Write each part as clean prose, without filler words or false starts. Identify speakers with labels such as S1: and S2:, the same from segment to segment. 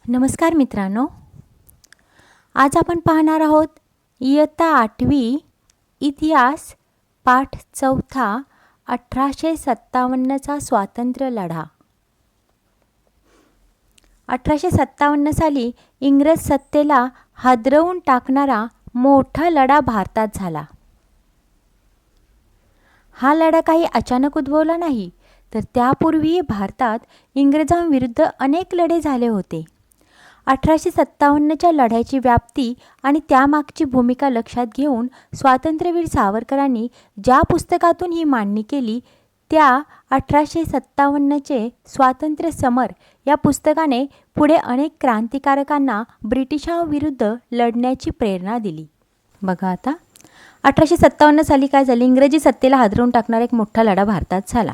S1: नमस्कार मित्रांनो, आज आपण पाहणार आहोत इयत्ता 8वी इतिहास पाठ 4 1857चा स्वातंत्र्य लढा. 1857 साली इंग्रज सत्तेला हादरवून टाकणारा मोठा लढा भारतात झाला. हा लढा काही अचानक उद्भवला नाही, तर त्यापूर्वी भारतात इंग्रजांविरुद्ध अनेक लढे झाले होते. 1857च्या लढ्याची व्याप्ती आणि त्यामागची भूमिका लक्षात घेऊन स्वातंत्र्यवीर सावरकरांनी ज्या पुस्तकातून ही मांडणी केली त्या 1857चे स्वातंत्र्य समर या पुस्तकाने पुढे अनेक क्रांतिकारकांना ब्रिटिशांविरुद्ध लढण्याची प्रेरणा दिली. बघा आता 1857 साली काय झाले, इंग्रजी सत्तेला हादरवून टाकणारा एक मोठा लढा भारतात झाला.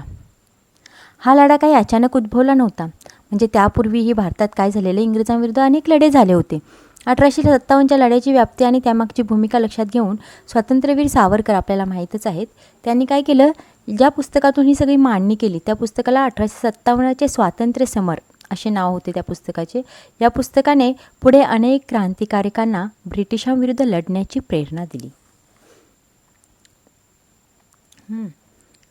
S1: हा लढा काही अचानक उद्भवला नव्हता, म्हणजे त्यापूर्वीही भारतात काय झालेलं, इंग्रजांविरुद्ध अनेक लढे झाले होते. 1857च्या लढ्याची व्याप्ती आणि त्यामागची भूमिका लक्षात घेऊन स्वातंत्र्यवीर सावरकर आपल्याला माहीतच आहेत, त्यांनी काय केलं, ज्या पुस्तकातून ही सगळी मांडणी केली त्या पुस्तकाला 1857चे स्वातंत्र्य समर असे नाव होते त्या पुस्तकाचे. या पुस्तकाने पुढे अनेक क्रांतिकारकांना ब्रिटिशांविरुद्ध लढण्याची प्रेरणा दिली.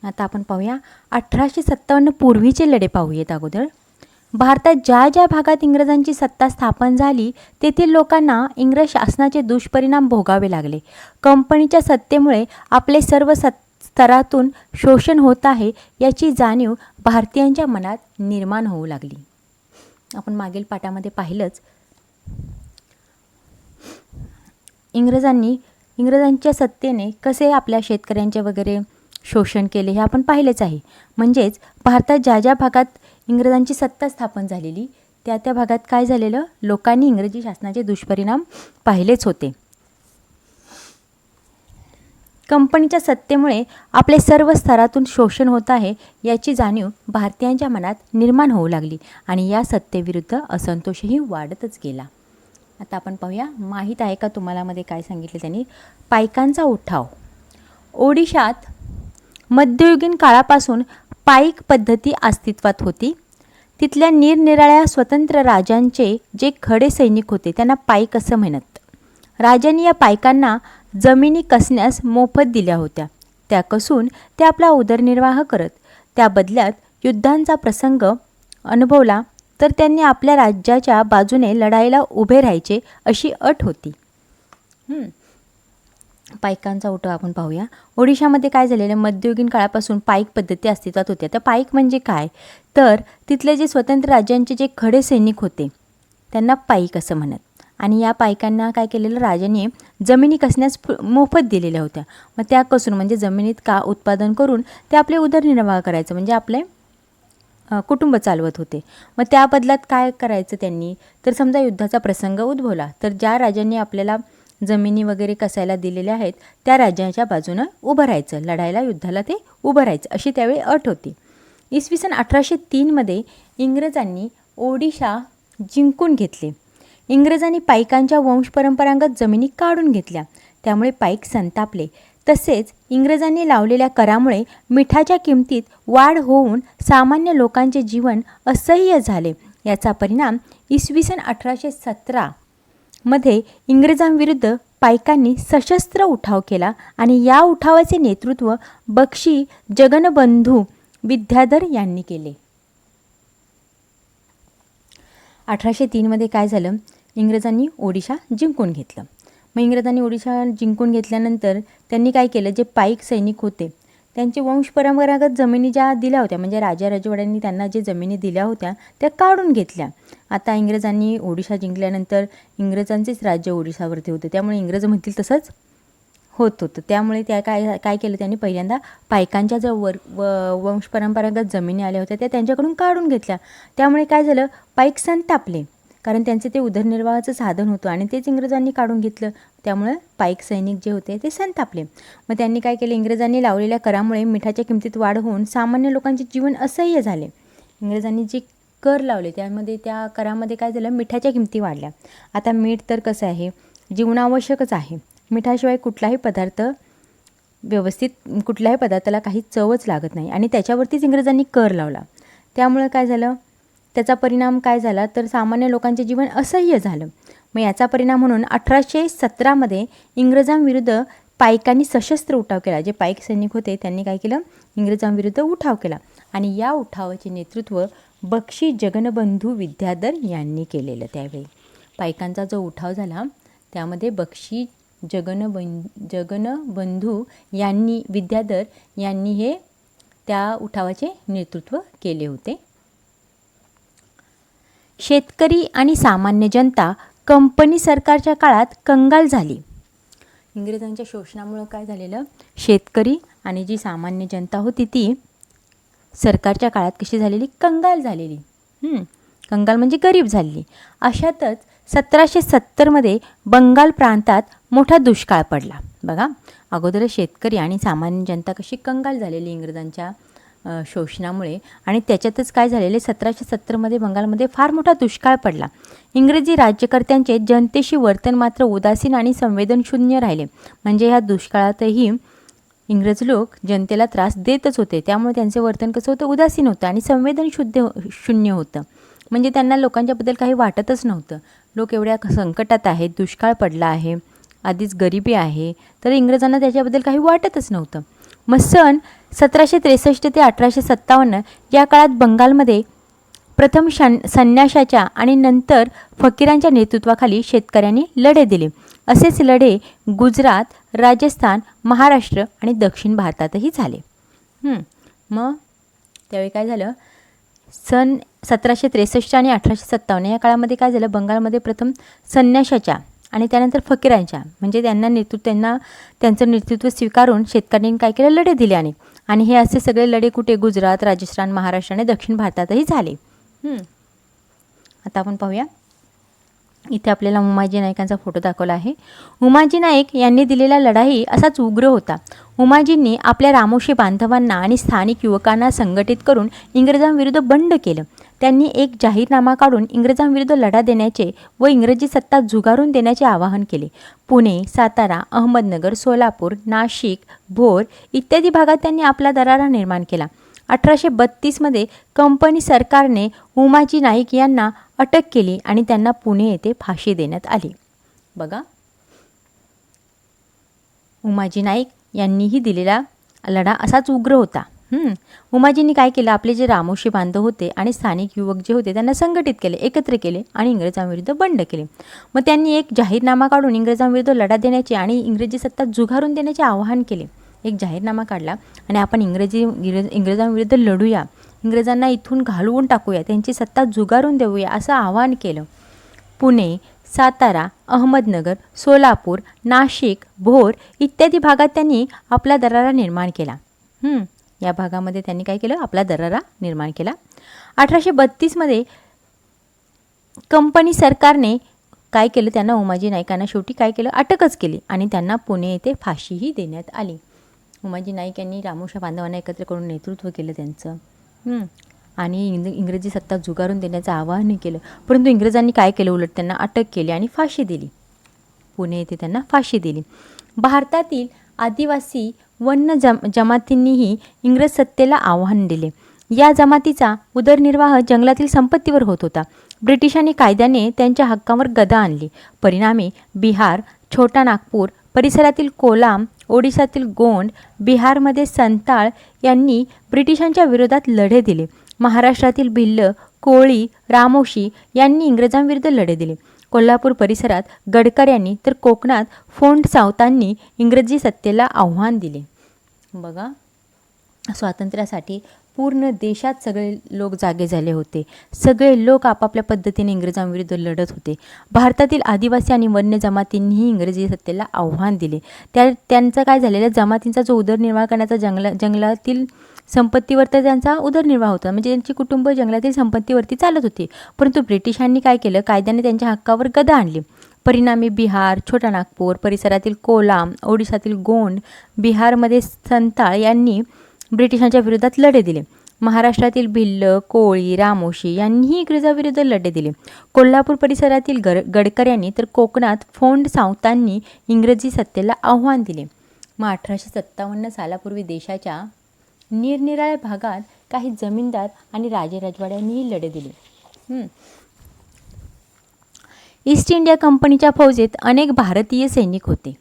S1: आता आपण पाहूया 1857 पूर्वीचे लढे पाहूयात. अगोदर भारतात ज्या ज्या भागात इंग्रजांची सत्ता स्थापन झाली तेथील लोकांना इंग्रज शासनाचे दुष्परिणाम भोगावे लागले. कंपनीच्या सत्तेमुळे आपले सर्व स्तरातून शोषण होत आहे याची जाणीव भारतीयांच्या मनात निर्माण होऊ लागली. आपण मागील पाठामध्ये पाहिलंच, इंग्रजांच्या सत्तेने कसे आपल्या शेतकऱ्यांचे वगैरे शोषण केले हे आपण पाहिलेच आहे. म्हणजेच भारतात ज्या ज्या भागात इंग्रजांची सत्ता स्थापन झालेली त्या त्या भागात काय झालेलं, लोकांनी इंग्रजी शासनाचे दुष्परिणाम पाहिलेच होते. कंपनीच्या सत्तेमुळे आपले सर्व स्तरातून शोषण होत आहे याची जाणीव भारतीयांच्या मनात निर्माण होऊ लागली आणि या सत्तेविरुद्ध असंतोषही वाढतच गेला. आता आपण पाहूया, माहीत आहे का तुम्हाला मध्ये काय सांगितले त्यांनी, पाईकांचा उठाव. ओडिशात मध्ययुगीन काळापासून पाईक पद्धती अस्तित्वात होती. तिथल्या निरनिराळ्या स्वतंत्र राजांचे जे खडे सैनिक होते त्यांना पाईक असं म्हणत. राजांनी या पायकांना जमिनी कसण्यास मोफत दिल्या होत्या. त्या कसून ते आपला उदरनिर्वाह करत. त्या बदल्यात युद्धांचा प्रसंग अनुभवला तर त्यांनी आपल्या राज्याच्या बाजूने लढाईला उभे राहायचे अशी अट होती. पाईकांचा उठाव आपण पाहूया. ओडिशामध्ये काय झालेलं, मध्ययुगीन काळापासून पाईक पद्धती अस्तित्वात होत्या. त्या पाईक म्हणजे काय, तर तिथले जे स्वतंत्र राज्यांचे जे खडे सैनिक होते त्यांना पाईक असं म्हणत. आणि या पाईकांना काय केलेलं, राजाने जमिनी कसण्यास मोफत दिलेल्या होत्या. मग त्या कसून म्हणजे जमिनीत का उत्पादन करून ते आपले उदरनिर्वाह करायचं, म्हणजे आपले कुटुंब चालवत होते. मग त्या बदल्यात काय करायचं त्यांनी, तर समजा युद्धाचा प्रसंग उद्भवला तर ज्या राजांनी आपल्याला जमिनी वगैरे कसायला दिलेल्या आहेत त्या राज्याच्या बाजूनं उभं राहायचं, लढायला युद्धाला ते उभं राहायचं अशी त्यावेळी अट होती. इसवी सन 1803 इंग्रजांनी ओडिशा जिंकून घेतले. इंग्रजांनी पाईकांच्या वंशपरंपरागत जमिनी काढून घेतल्या, त्यामुळे पाईक संतापले. तसेच इंग्रजांनी लावलेल्या करामुळे मिठाच्या किमतीत वाढ होऊन सामान्य लोकांचे जीवन असह्य झाले. याचा परिणाम इसवी सन 1817 इंग्रजांविरुद्ध पाईकांनी सशस्त्र उठाव केला आणि या उठावाचे नेतृत्व बक्षी जगनबंधू विद्याधर यांनी केले. 1803 काय झालं, इंग्रजांनी ओडिशा जिंकून घेतलं. मग इंग्रजांनी ओडिशा जिंकून घेतल्यानंतर त्यांनी काय केलं, जे पाईक सैनिक होते त्यांचे वंशपरंपरागत जमिनी ज्या दिल्या होत्या, म्हणजे राजा राजवाड्यांनी त्यांना जे जमिनी दिल्या होत्या त्या काढून घेतल्या. आता इंग्रजांनी ओडिशा जिंकल्यानंतर इंग्रजांचेच राज्य ओडिशावरती होते, त्यामुळे इंग्रज म्हणतील तसंच होत होतं. त्यामुळे त्या काय केलं, त्यांनी पहिल्यांदा पाईकांच्या ज्या वंशपरंपरागत जमिनी आल्या होत्या त्या त्यांच्याकडून काढून घेतल्या. त्यामुळे काय झालं, पाईक संतापले, कारण त्यांचे ते उदरनिर्वाहाचं साधन होतं आणि तेच इंग्रजांनी काढून घेतलं. त्यामुळे पाईक सैनिक जे होते ते संतापले. मग त्यांनी काय केलं, इंग्रजांनी लावलेल्या करामुळे मिठाच्या किमतीत वाढ होऊन सामान्य लोकांचे जीवन असह्य झाले. इंग्रजांनी जे कर लावले त्यामध्ये त्या करामध्ये काय झालं, मिठाच्या किमती वाढल्या. आता मीठ तर कसं आहे, जीवनावश्यकच आहे. मिठाशिवाय कुठलाही पदार्थाला काही चवच लागत नाही आणि त्याच्यावरतीच इंग्रजांनी कर लावला. त्यामुळे काय झालं, त्याचा परिणाम काय झाला तर सामान्य लोकांचे जीवन असह्य झालं. मग याचा परिणाम म्हणून 1817मध्ये इंग्रजांविरुद्ध पाईकांनी सशस्त्र उठाव केला. जे पाईक सैनिक होते त्यांनी काय केलं, इंग्रजांविरुद्ध उठाव केला आणि या उठावाचे नेतृत्व बक्षी जगनबंधू विद्याधर यांनी केलेलं. त्यावेळी पाईकांचा जो उठाव झाला त्यामध्ये बक्षी जगनबंधू यांनी विद्याधर यांनी हे त्या उठावाचे नेतृत्व केले होते. शेतकरी आणि सामान्य जनता कंपनी सरकारच्या काळात कंगाल झाली. इंग्रजांच्या शोषणामुळे काय झालेलं, शेतकरी आणि जी सामान्य जनता होती ती सरकारच्या काळात कशी झालेली, कंगाल झालेली. कंगाल म्हणजे गरीब झालेली. अशातच 1770मध्ये बंगाल प्रांतात मोठा दुष्काळ पडला. बघा, अगोदर शेतकरी आणि सामान्य जनता कशी कंगाल झालेली इंग्रजांच्या शोषणामुळे आणि त्याच्यातच काय झालेले 1770मध्ये बंगालमध्ये फार मोठा दुष्काळ पडला. इंग्रजी राज्यकर्त्यांचे जनतेशी वर्तन मात्र उदासीन आणि संवेदनशून्य राहिले. म्हणजे ह्या दुष्काळातही इंग्रज लोक जनतेला त्रास देतच होते, त्यामुळे त्यांचे वर्तन कसं होतं, उदासीन होतं आणि शून्य होतं. म्हणजे त्यांना लोकांच्याबद्दल काही वाटतच नव्हतं. लोक एवढ्या संकटात आहेत, दुष्काळ पडला आहे, आधीच गरिबी आहे, तर इंग्रजांना त्याच्याबद्दल काही वाटतच नव्हतं. मग सन 1763 ते 1857 या काळात बंगालमध्ये प्रथम संन्याशाच्या आणि नंतर फकीरांच्या नेतृत्वाखाली शेतकऱ्यांनी लढे दिले. असेच लढे गुजरात, राजस्थान, महाराष्ट्र आणि दक्षिण भारतातही झाले. मग त्यावेळी काय झालं, सन 1763 आणि 1857 या काळामध्ये काय झालं, बंगालमध्ये प्रथम संन्याशाच्या आणि त्यानंतर फकीरांच्या म्हणजे त्यांचं नेतृत्व स्वीकारून शेतकऱ्यांनी काय केलं, लढे दिले. आणि हे असे सगळे लढे कुठे, गुजरात, राजस्थान, महाराष्ट्र आणि दक्षिण भारतातही झाले. आता आपण पाहूया, इथे आपल्याला उमाजी नाईकांचा फोटो दाखवला आहे. उमाजी नाईक यांनी दिलेला लढाई असाच उग्र होता. उमाजींनी आपल्या रामोशी बांधवांना आणि स्थानिक युवकांना संघटित करून इंग्रजांविरुद्ध बंड केलं. त्यांनी एक जाहीरनामा काढून इंग्रजांविरुद्ध लढा देण्याचे व इंग्रजी सत्ता झुगारून देण्याचे आवाहन केले. पुणे, सातारा, अहमदनगर, सोलापूर, नाशिक, भोर इत्यादी भागात त्यांनी आपला दरारा निर्माण केला. 1832मध्ये कंपनी सरकारने उमाजी नाईक यांना अटक केली आणि त्यांना पुणे येथे फाशी देण्यात आली. बघा, उमाजी नाईक यांनीही दिलेला लढा असाच उग्र होता. उमाजींनी काय केलं, आपले जे रामोशी बांधव होते आणि स्थानिक युवक जे होते त्यांना संघटित केले, एकत्र केले आणि इंग्रजांविरुद्ध बंड केले. मग त्यांनी एक जाहीरनामा काढून इंग्रजांविरुद्ध लढा देण्याचे आणि इंग्रजी सत्ता झुगारून देण्याचे आवाहन केले. एक जाहीरनामा काढला आणि आपण इंग्रजांविरुद्ध लढूया, इंग्रजांना इथून घालवून टाकूया, त्यांची सत्ता झुगारून देऊया असं आवाहन केलं. पुणे, सातारा, अहमदनगर, सोलापूर, नाशिक, भोर इत्यादी भागात त्यांनी आपला दरारा निर्माण केला. या भागामध्ये त्यांनी काय केलं, आपला दरारा निर्माण केला. 1832मध्ये कंपनी सरकारने काय केलं, त्यांना उमाजी नाईकांना शेवटी काय केलं, अटकच केली आणि त्यांना पुणे येथे फाशीही देण्यात आली. उमाजी नाईक यांनी रामोशा बांधवांना एकत्र करून नेतृत्व केलं त्यांचं आणि इंग्रजी सत्ता झुगारून देण्याचं आवाहनही केलं. परंतु इंग्रजांनी काय केलं, उलट त्यांना अटक केली आणि फाशी दिली. पुणे येथे त्यांना फाशी दिली. भारतातील आदिवासी वन्य जमातींनीही इंग्रज सत्तेला आव्हान दिले. या जमातीचा उदरनिर्वाह जंगलातील संपत्तीवर होत होता. ब्रिटिशांनी कायद्याने त्यांच्या हक्कांवर गदा आणली. परिणामी बिहार, छोटा नागपूर परिसरातील कोलाम, ओडिशातील गोंड, बिहारमध्ये संताळ यांनी ब्रिटिशांच्या विरोधात लढे दिले. महाराष्ट्रातील भिल्ल, कोळी, रामोशी यांनी इंग्रजांविरुद्ध लढे दिले. कोल्हापूर परिसरात गडकर यांनी तर कोकणात फोंड सावतांनी इंग्रजी सत्तेला आव्हान दिले. बघा, स्वातंत्र्यासाठी पूर्ण देशात सगळे लोक जागे झाले होते. सगळे लोक आपापल्या पद्धतीने इंग्रजांविरुद्ध लढत होते. भारतातील आदिवासी आणि वन्य जमातींनीही इंग्रजी सत्तेला आव्हान दिले. त्यांचं काय झालेलं, जमातींचा जो उदरनिर्वाह करण्याचा जंगलातील संपत्तीवर तर त्यांचा उदरनिर्वाह होता, म्हणजे त्यांची कुटुंब जंगलातील संपत्तीवरती चालत होती. परंतु ब्रिटिशांनी काय केलं, कायद्याने त्यांच्या हक्कावर गदा आणली. परिणामी बिहार, छोटा नागपूर परिसरातील कोलाम, ओडिशातील गोंड, बिहारमध्ये संताळ यांनी ब्रिटिशांच्या विरोधात लढे दिले. महाराष्ट्रातील भिल्ल, कोळी, रामोशी यांनीही इंग्रजांविरुद्ध लढे दिले. कोल्हापूर परिसरातील गडकर यांनी तर कोकणात फोंड सावतांनी इंग्रजी सत्तेला आव्हान दिले. मग 1857 सालापूर्वी देशाच्या निरनिराळ्या भागात काही जमीनदार आणि राजेरजवाड्यांनीही लढे दिले. ईस्ट इंडिया कंपनीच्या फौजेत अनेक भारतीय सैनिक होते.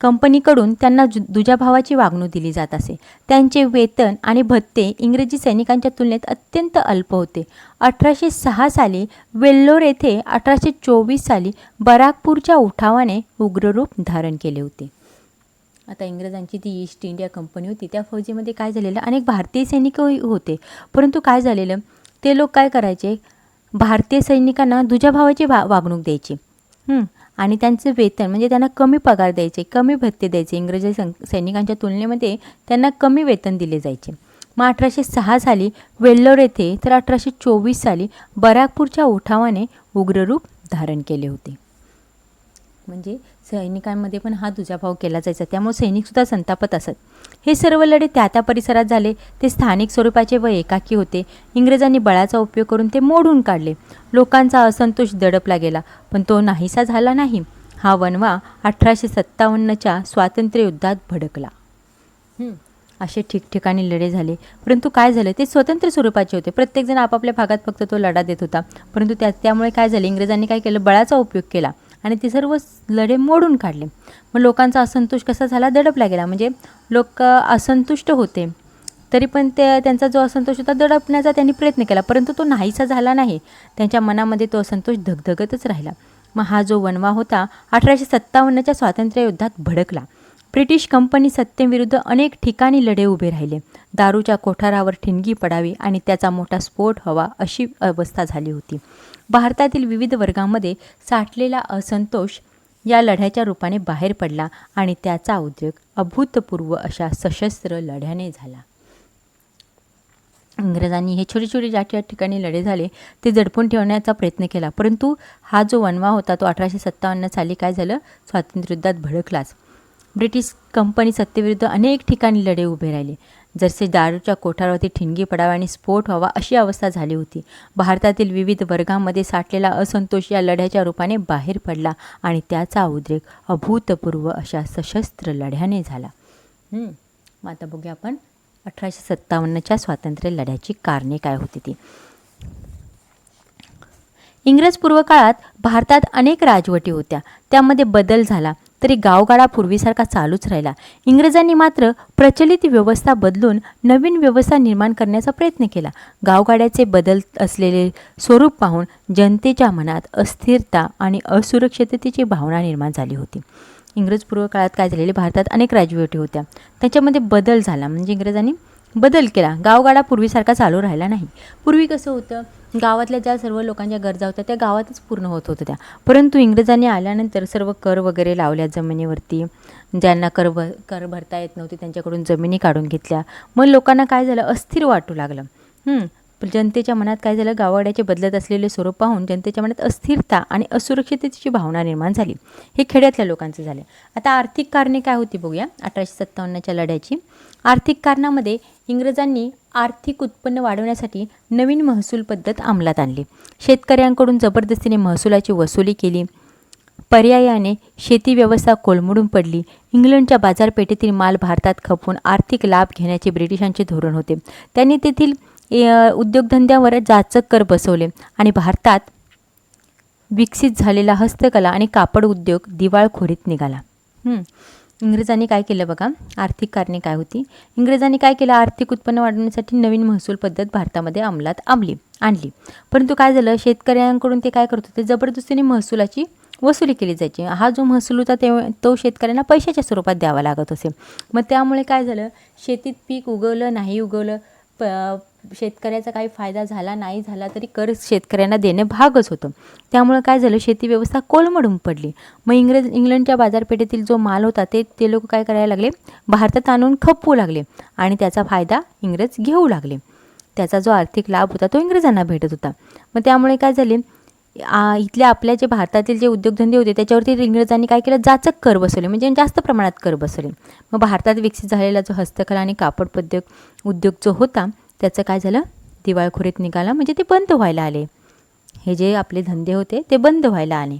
S1: कंपनीकडून त्यांना दुजाभावाची वागणूक दिली जात असे. त्यांचे वेतन आणि भत्ते इंग्रजी सैनिकांच्या तुलनेत अत्यंत अल्प होते. 1806 साली वेल्लोर येथे, 1824 साली बराकपूरच्या उठावाने उग्ररूप धारण केले होते. आता इंग्रजांची ती ईस्ट इंडिया कंपनी होती, त्या फौजेमध्ये काय झालेलं, अनेक भारतीय सैनिक होते. परंतु काय झालेलं, ते लोक काय करायचे, भारतीय सैनिकांना दुजाभावाची वागणूक द्यायची आणि त्यांचं वेतन म्हणजे त्यांना कमी पगार द्यायचे, कमी भत्ते द्यायचे. इंग्रजी सैनिकांच्या तुलनेमध्ये त्यांना कमी वेतन दिले जायचे. मग 1806 साली वेल्लोर येथे तर 1824 साली बराकपूरच्या उठावाने उग्ररूप धारण केले होते. म्हणजे सैनिकांमध्ये पण हा दुजाभाव केला जायचा, त्यामुळे सैनिकसुद्धा संतापत असत. हे सर्व लढे त्या परिसरात झाले. ते स्थानिक स्वरूपाचे व एकाकी होते. इंग्रजांनी बळाचा उपयोग करून ते मोडून काढले. लोकांचा असंतोष दडपला गेला, पण तो नाहीसा झाला नाही. हा वणवा 1857च्या स्वातंत्र्य युद्धात भडकला. असे ठिकठिकाणी लढे झाले, परंतु काय झालं, ते स्वतंत्र स्वरूपाचे होते. प्रत्येकजण आपापल्या भागात फक्त तो लढा देत होता. परंतु त्यामुळे काय झालं, इंग्रजांनी काय केलं, बळाचा उपयोग केला आणि ते सर्व लढे मोडून काढले. मग लोकांचा असंतोष कसा झाला, दडपला गेला. म्हणजे लोक असंतुष्ट होते, तरी पण त्यांचा जो असंतोष होता दडपण्याचा त्यांनी प्रयत्न केला, परंतु तो नाहीसा झाला नाही. त्यांच्या मनामध्ये तो असंतोष धगधगतच राहिला. मग हा जो वणवा होता 1857च्या स्वातंत्र्य युद्धात भडकला. ब्रिटिश कंपनी सत्तेविरुद्ध अनेक ठिकाणी लढे उभे राहिले. दारूच्या कोठारावर ठिणगी पडावी आणि त्याचा मोठा स्फोट व्हावा अशी अवस्था झाली होती. भारतातील विविध वर्गांमध्ये साठलेला असंतोष या लढ्याच्या रूपाने बाहेर पडला आणि त्याचा उद्रेक अभूतपूर्व अशा सशस्त्र लढ्याने झाला. इंग्रजांनी हे छोटे छोटे ज्या ठिकाणी लढे झाले ते दडपून ठेवण्याचा प्रयत्न केला, परंतु हा जो वणवा होता तो 1857 साली काय झालं, स्वातंत्र्य युद्धात भडकलाच. ब्रिटिश कंपनी सत्तेविरुद्ध अनेक ठिकाणी लढे उभे राहिले. जसे दारूच्या कोठारावरती ठिणगी पडावी आणि स्फोट व्हावा अशी अवस्था झाली होती. भारतातील विविध वर्गांमध्ये साठलेला असंतोष या लढ्याच्या रूपाने बाहेर पडला आणि त्याचा उद्रेक अभूतपूर्व अशा सशस्त्र लढ्याने झाला. मग आता बघूया आपण 1857च्या स्वातंत्र्य लढ्याची कारणे काय होती ती. इंग्रज पूर्व काळात भारतात अनेक राजवटी होत्या, त्यामध्ये बदल झाला तरी गावगाडा पूर्वीसारखा चालूच राहिला. इंग्रजांनी मात्र प्रचलित व्यवस्था बदलून नवीन व्यवस्था निर्माण करण्याचा प्रयत्न केला. गावगाड्याचे बदल असलेले स्वरूप पाहून जनतेच्या मनात अस्थिरता आणि असुरक्षिततेची भावना निर्माण झाली होती. इंग्रज पूर्व काळात काय झालेले, भारतात अनेक राजवटी होत्या, त्याच्यामध्ये बदल झाला म्हणजे इंग्रजांनी बदल केला. गावगाडा पूर्वीसारखा चालू राहिला नाही. पूर्वी कसं होतं, गावातल्या ज्या सर्व लोकांच्या गरजा होत्या त्या गावातच पूर्ण होत होत्या, परंतु इंग्रजांनी आल्यानंतर सर्व कर वगैरे लावल्या जमिनीवरती. ज्यांना कर भरता येत नव्हते त्यांच्याकडून जमिनी काढून घेतल्या. मग लोकांना काय झालं, अस्थिर वाटू लागलं. जनतेच्या मनात काय झालं, गावगाड्याचे बदलत असलेले स्वरूप पाहून जनतेच्या मनात अस्थिरता आणि असुरक्षिततेची भावना निर्माण झाली. हे खेड्यातल्या लोकांचे झाले. आता आर्थिक कारणे काय होती बघूया 1857च्या लढ्याची. आर्थिक कारणामध्ये इंग्रजांनी आर्थिक उत्पन्न वाढवण्यासाठी नवीन महसूल पद्धत अंमलात आणली. शेतकऱ्यांकडून जबरदस्तीने महसुलाची वसुली केली. पर्यायाने शेती व्यवस्था कोलमडून पडली. इंग्लंडच्या बाजारपेठेतील माल भारतात खपवून आर्थिक लाभ घेण्याचे ब्रिटिशांचे धोरण होते. त्यांनी तेथील उद्योगधंद्यावर जाचक कर बसवले आणि भारतात विकसित झालेला हस्तकला आणि कापड उद्योग दिवाळखोरीत निघाला. इंग्रजांनी काय केलं बघा, आर्थिक कारणे काय होती. इंग्रजांनी काय केलं, आर्थिक उत्पन्न वाढवण्यासाठी नवीन महसूल पद्धत भारतामध्ये अंमलात आणली. परंतु काय झालं, शेतकऱ्यांकडून ते काय करत होते, जबरदस्तीने महसुलाची वसुली केली जायची. हा जो महसूल होता तो शेतकऱ्यांना पैशाच्या स्वरूपात द्यावा लागत असे. मग त्यामुळे काय झालं, शेतीत पीक उगवलं नाही उगवलं, शेतकऱ्याचा काही फायदा झाला नाही झाला तरी कर शेतकऱ्यांना देणे भागच होतं. त्यामुळे काय झालं, शेती व्यवस्था कोलमडून पडली. मग इंग्लंडच्या बाजारपेठेतील जो माल होता ते लोक काय करायला लागले, भारतात आणून खपवू लागले आणि त्याचा फायदा इंग्रज घेऊ लागले. त्याचा जो आर्थिक लाभ होता तो इंग्रजांना भेटत होता. मग त्यामुळे काय झाले, इथल्या आपल्या जे भारतातील जे उद्योगधंदे होते त्याच्यावरती इंग्रजांनी काय केलं, जाचक कर बसवले, म्हणजे जास्त प्रमाणात कर बसवले. मग भारतात विकसित झालेला जो हस्तकला आणि कापड उद्योग जो होता त्याचं काय झालं, दिवाळखोरीत निघाला, म्हणजे ते बंद व्हायला आले. हे जे आपले धंदे होते ते बंद व्हायला आले.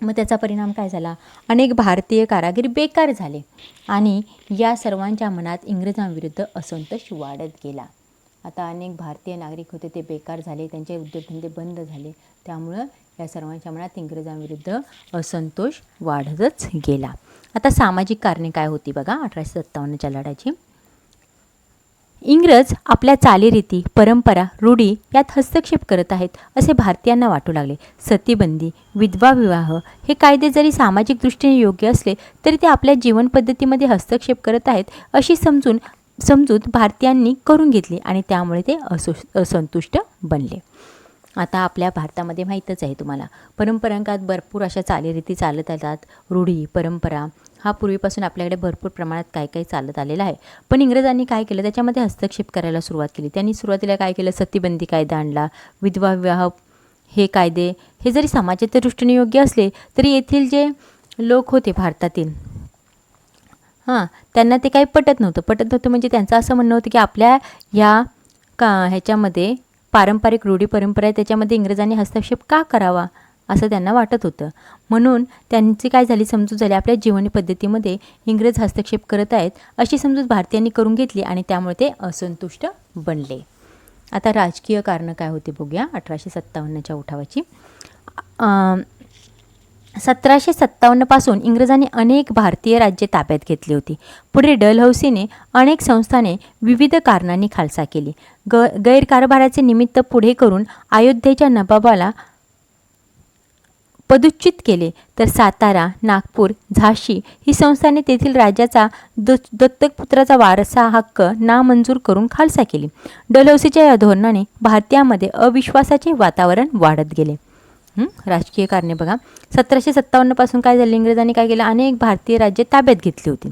S1: मग त्याचा परिणाम काय झाला, अनेक भारतीय कारागीर बेकार झाले आणि या सर्वांच्या मनात इंग्रजांविरुद्ध असंतोष वाढत गेला. आता अनेक भारतीय नागरिक होते ते बेकार झाले, त्यांचे उद्योगधंदे बंद झाले. त्यामुळं या सर्वांच्या मनात इंग्रजांविरुद्ध असंतोष वाढतच गेला. आता सामाजिक कारणे काय होती बघा 1857च्या लढ्याची. इंग्रज आपल्या चालीरीती, परंपरा, रूढी यात हस्तक्षेप करत आहेत असे भारतीयांना वाटू लागले. सतीबंदी, विधवा विवाह हे कायदे जरी सामाजिक दृष्टीने योग्य असले तरी ते आपल्या जीवन पद्धतीमध्ये हस्तक्षेप करत आहेत अशी समजूत भारतीयांनी करून घेतली आणि त्यामुळे ते असंतुष्ट बनले. आता आपल्या भारतामध्ये माहीतच आहे तुम्हाला, परंपरांकात भरपूर अशा चालीरीती चालत आतात. रूढी, परंपरा हा पूर्वीपासून आपल्याकडे भरपूर प्रमाणात काही चालत आलेला आहे. पण इंग्रजांनी काय केलं, त्याच्यामध्ये हस्तक्षेप करायला सुरुवात केली. त्यांनी सुरुवातीला काय केलं, सतीबंदी कायदा आणला. विधवा विवाह हे कायदे हे जरी समाजाच्या दृष्टीने योग्य असले तरी येथील जे लोक होते भारतातील, त्यांना ते काही पटत नव्हतं म्हणजे त्यांचं असं म्हणणं होतं की आपल्या ह्याच्यामध्ये पारंपरिक रूढी परंपरा आहे, त्याच्यामध्ये इंग्रजांनी हस्तक्षेप का करावा असं त्यांना वाटत होतं. म्हणून त्यांची काय झाली, समजूत झाली आपल्या जीवन पद्धतीमध्ये इंग्रज हस्तक्षेप करत आहेत अशी समजूत भारतीयांनी करून घेतली आणि त्यामुळे ते असंतुष्ट बनले. आता राजकीय कारणं काय होती बघूया 1857च्या उठावाची. 1757 पासून इंग्रजांनी अनेक भारतीय राज्ये ताब्यात घेतली होती. पुढे डलहौसीने अनेक संस्थाने विविध कारणांनी खालसा केली. गैरकारभाराचे निमित्त पुढे करून अयोध्येच्या नवाबाला पदच्युत केले. तर सातारा, नागपूर, झाशी ही संस्थाने तेथील राजाचा दत्तक पुत्राचा वारसा हक्क नामंजूर करून खालसा केली. डलहौसीच्या या धोरणाने भारतीयांमध्ये अविश्वासाचे वातावरण वाढत गेले. राजकीय कारणे बघा, 1757 पासून काय झालं, इंग्रजांनी काय केलं, अनेक भारतीय राज्ये ताब्यात घेतली होती.